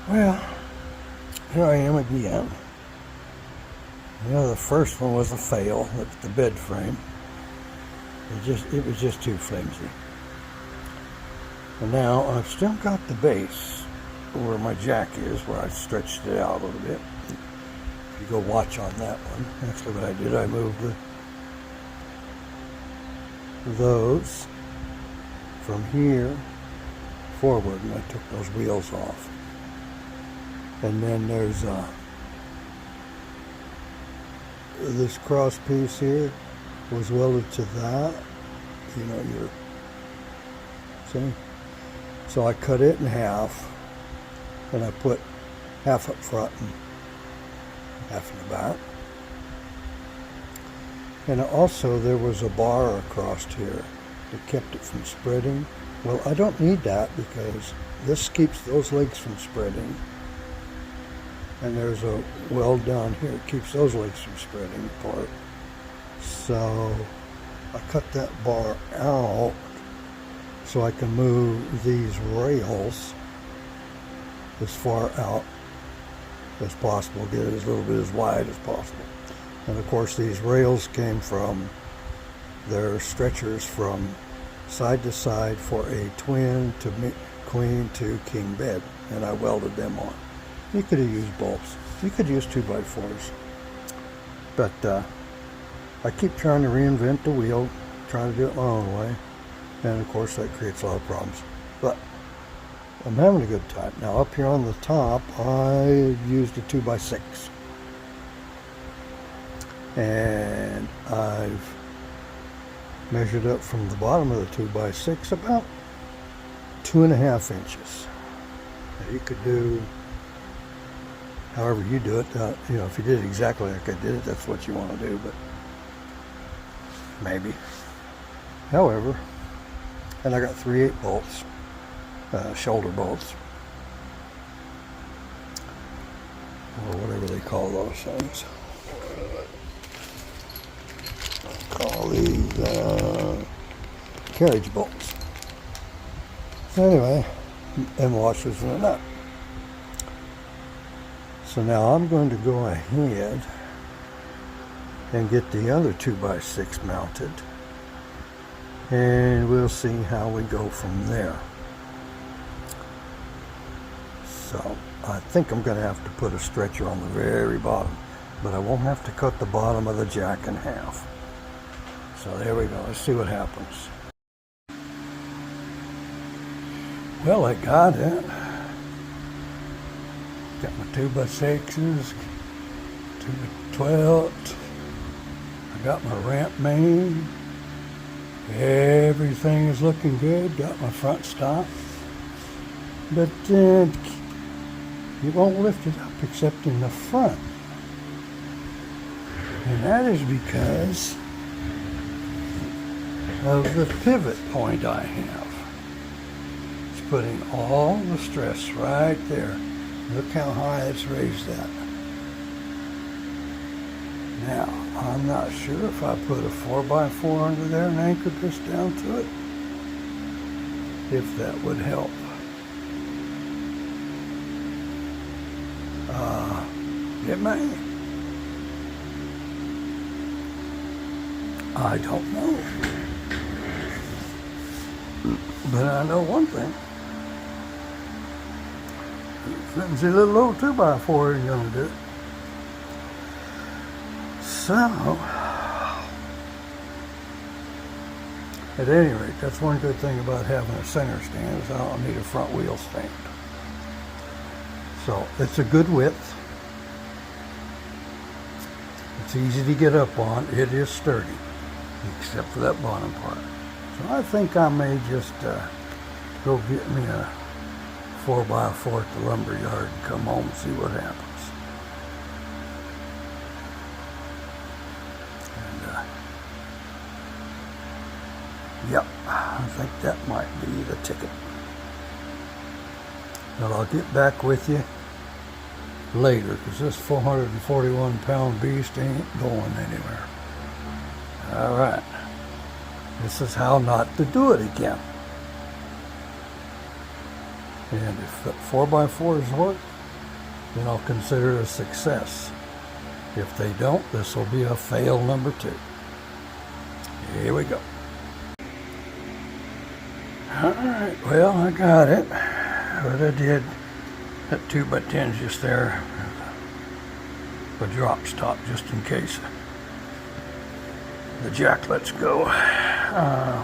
Well, here I am again. The first one was a fail. It's the bed frame. It was just too flimsy. And now I've still got the base where my jack is, where I stretched it out a little bit. If you go watch on that one, actually what I did, I moved those from here forward, and I took those wheels off. And then there's this cross piece here was welded to that. Your see. So I cut it in half, and I put half up front and half in the back. And also there was a bar across here that kept it from spreading. Well, I don't need that because this keeps those legs from spreading. And there's a weld down here that keeps those legs from spreading apart. So I cut that bar out so I can move these rails as far out as possible, get it as little bit as wide as possible. And of course these rails came from their stretchers from side to side for a twin to queen to king bed, and I welded them on. You could have used bolts. You could use 2x4s. But I keep trying to reinvent the wheel, trying to do it my own way. And of course that creates a lot of problems. But I'm having a good time. Now up here on the top, I used a 2x6. And I've measured up from the bottom of the 2x6 about 2.5 inches. Now you could do however you do it. If you did it exactly like I did it, that's what you want to do, but maybe. However, and I got 3/8 bolts, shoulder bolts, or whatever they call those things. Call these carriage bolts. So anyway, and washers and a nut. So now I'm going to go ahead and get the other 2x6 mounted, and we'll see how we go from there. So I think I'm going to have to put a stretcher on the very bottom, but I won't have to cut the bottom of the jack in half. So there we go. Let's see what happens. Well, I got it. Got my 2x6s, 2x12. I got my ramp main. Everything is looking good. Got my front stop. But you won't lift it up except in the front. And that is because of the pivot point I have. It's putting all the stress right there. Look how high it's raised that. Now, I'm not sure if I put a 4x4 under there and anchored this down to it, if that would help. It may. I don't know. But I know one thing. Flimsy little old 2x4 ain't gonna do it. So, at any rate, that's one good thing about having a center stand is I don't need a front wheel stand. So, it's a good width. It's easy to get up on. It is sturdy, except for that bottom part. So I think I may just go get me a 4x4 at the lumber yard and come home and see what happens. And yep, I think that might be the ticket. But I'll get back with you later, because this 441-pound beast ain't going anywhere. All right. This is how not to do it again. And if the 4x4s work, then I'll consider it a success. If they don't, this will be a fail number 2. Here we go. Alright, well, I got it. But I did that 2x10 just there. A drop stop just in case the jack lets go. As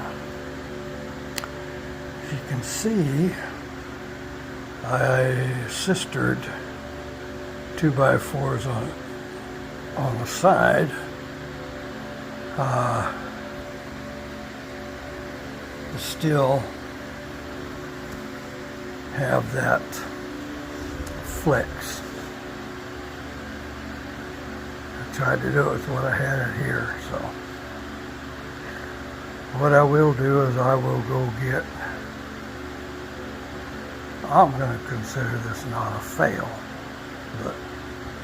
you can see, I sistered 2x4s on the side. To still have that flex. I tried to do it with what I had in here, so what I will do is I will go get, I'm going to consider this not a fail, but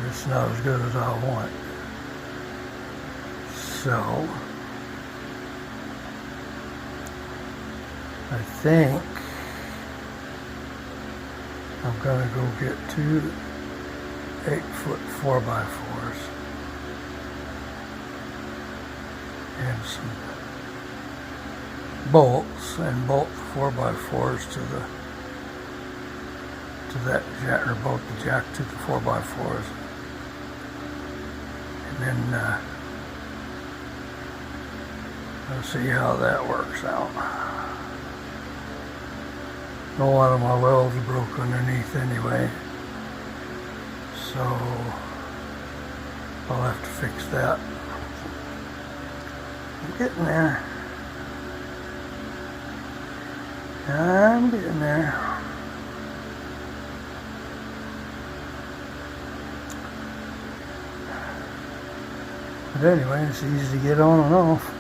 it's not as good as I want. So I think I'm going to go get 2 8-foot 4x4s and some bolts and bolt the 4x4s to that jack, or bolt the jack to the 4x4s, and then I'll see how that works out. A lot of my welds broke underneath anyway, so I'll have to fix that. I'm getting there. I'm getting there. But anyway, it's easy to get on and off.